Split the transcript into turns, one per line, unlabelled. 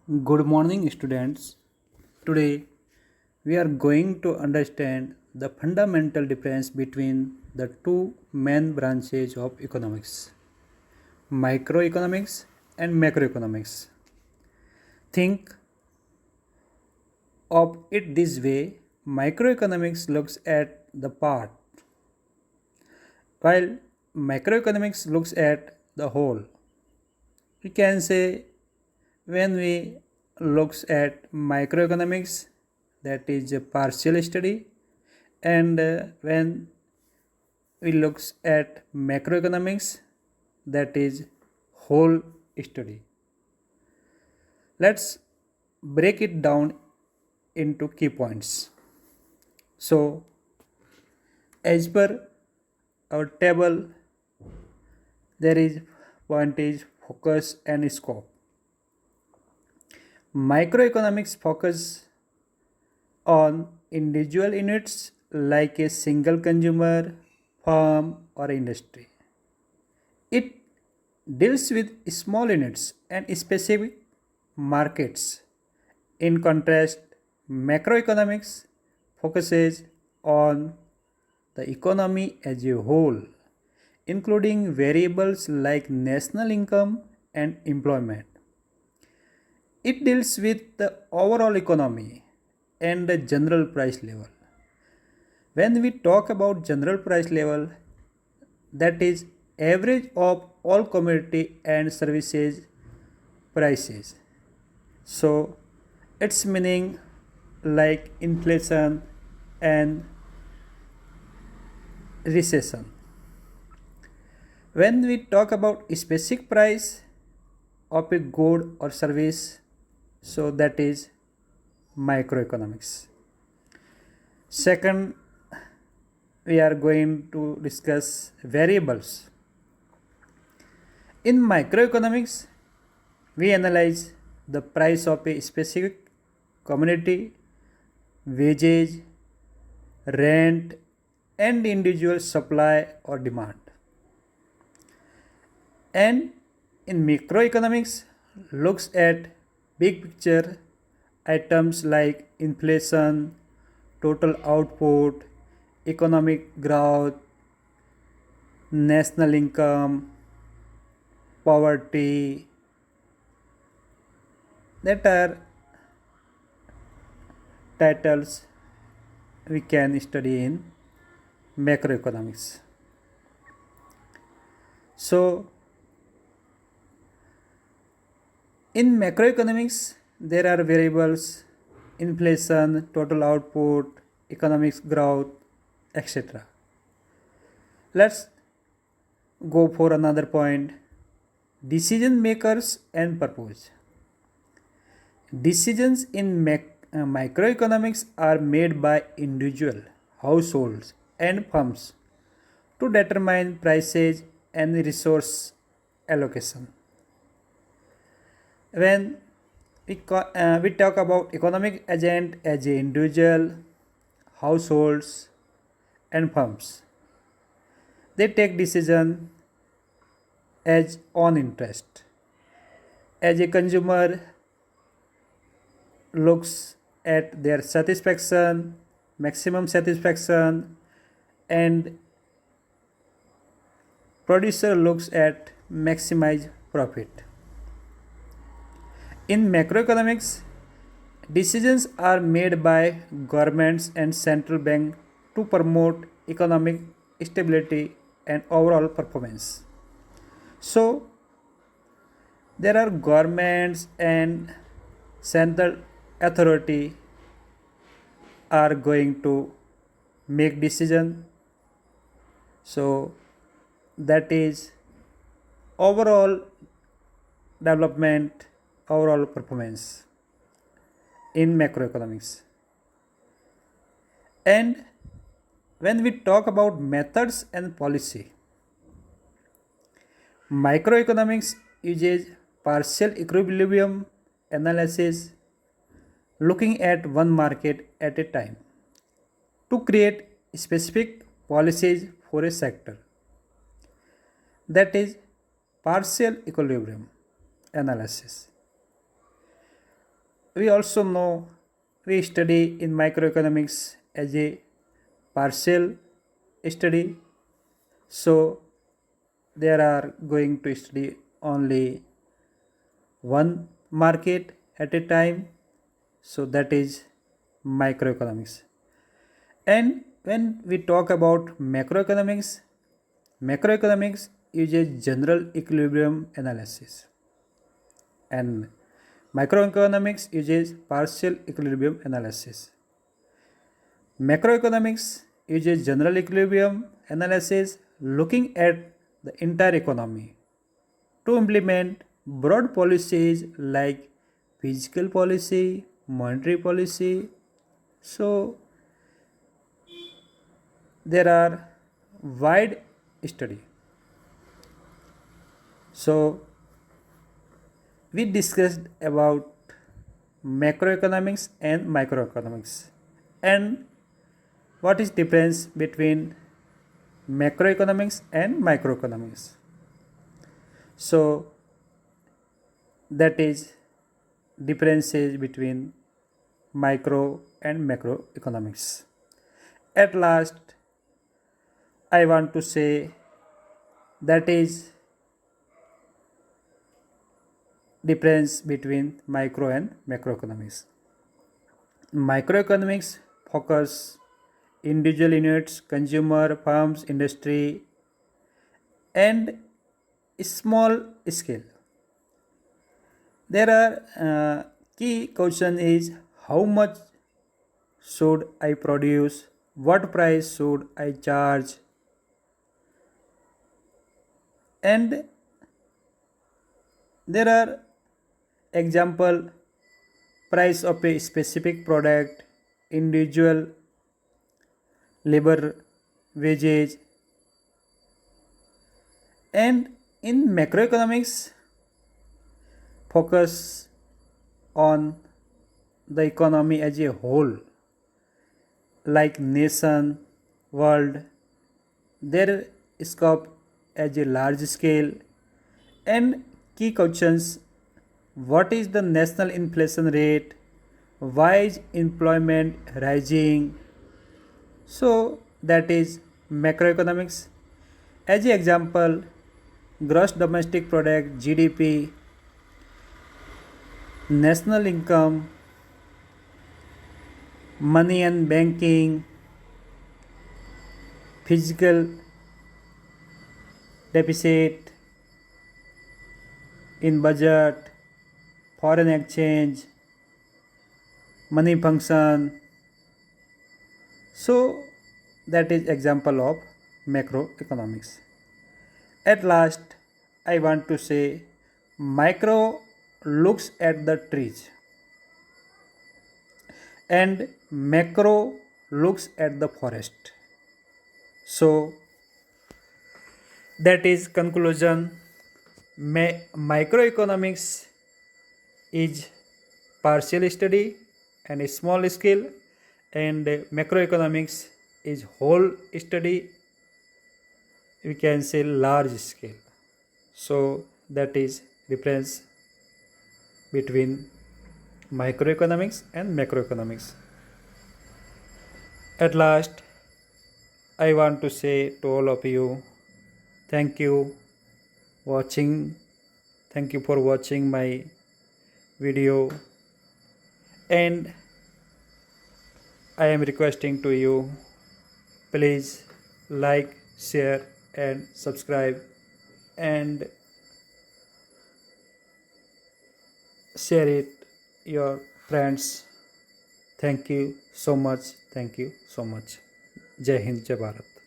Good morning, students. Today, we are going to understand the fundamental difference between the two main branches of economics, microeconomics and macroeconomics. Think of it this way: microeconomics looks at the part, while macroeconomics looks at the whole. We can say when we looks at microeconomics, that is a partial study, and when we looks at macroeconomics, that is whole study. Let's break it down into key points. So as per our table, there is point is focus and scope. Microeconomics focus on individual units like a single consumer, firm, or industry. It deals with small units and specific markets. In contrast, macroeconomics focuses on the economy as a whole, including variables like national income and employment. It deals with the overall economy and the general price level. When we talk about general price level, that is average of all commodity and services prices. So its meaning like inflation and recession. When we talk about specific price of a good or service, so that is microeconomics. Second, we are going to discuss variables. In microeconomics, we analyze the price of a specific commodity, wages, rent, and individual supply or demand. And in macroeconomics, looks at big picture items like inflation, total output, economic growth, national income, poverty, that are titles we can study in macroeconomics. So, in macroeconomics, there are variables inflation, total output, economic growth, etc. Let's go for another point, decision makers and purpose. Decisions in microeconomics are made by individual, households, and firms to determine prices and resource allocation. When we talk about economic agent as a individual, households, and firms, they take decision as own interest. As a consumer looks at their satisfaction, maximum satisfaction, and producer looks at maximize profit. In macroeconomics, decisions are made by governments and central bank to promote economic stability and overall performance. So, there are governments and central authority are going to make decision. So, that is overall development, overall performance in macroeconomics. And when we talk about methods and policy, microeconomics uses partial equilibrium analysis, looking at one market at a time to create specific policies for a sector. That is partial equilibrium analysis. we also know we study in microeconomics as a partial study, so there are going to study only one market at a time, so that is microeconomics. And when we talk about macroeconomics uses general equilibrium analysis, and microeconomics uses partial equilibrium analysis. Macroeconomics uses general equilibrium analysis looking at the entire economy to implement broad policies like fiscal policy, monetary policy. So there are wide study. So we discussed about macroeconomics and microeconomics, and what is difference between macroeconomics and microeconomics. So that is differences between micro and macroeconomics. At last, I want to say that is difference between micro and macroeconomics. Microeconomics focus individual units, consumer, firms, industry, and small scale. There are key question is how much should I produce, what price should I charge, and there are example price of a specific product, individual labor wages. And in macroeconomics focus on the economy as a whole, like nation, world, their scope as a large scale, and key questions: what is the national inflation rate, why is employment rising? So that is macroeconomics. As an example, gross domestic product, GDP, national income, money and banking, fiscal deficit in budget, foreign exchange, money function. So that is example of macroeconomics. At last, I want to say micro looks at the trees and macro looks at the forest. So that is conclusion. Microeconomics is partial study and a small scale, and macroeconomics is whole study, we can say large scale. So that is difference between microeconomics and macroeconomics. At last, I want to say to all of you, thank you watching. Thank you for watching my video, and I am requesting to you, please like, share and subscribe, and share it your friends. Thank you so much. Thank you so much. Jai Hind, Jai Bharat.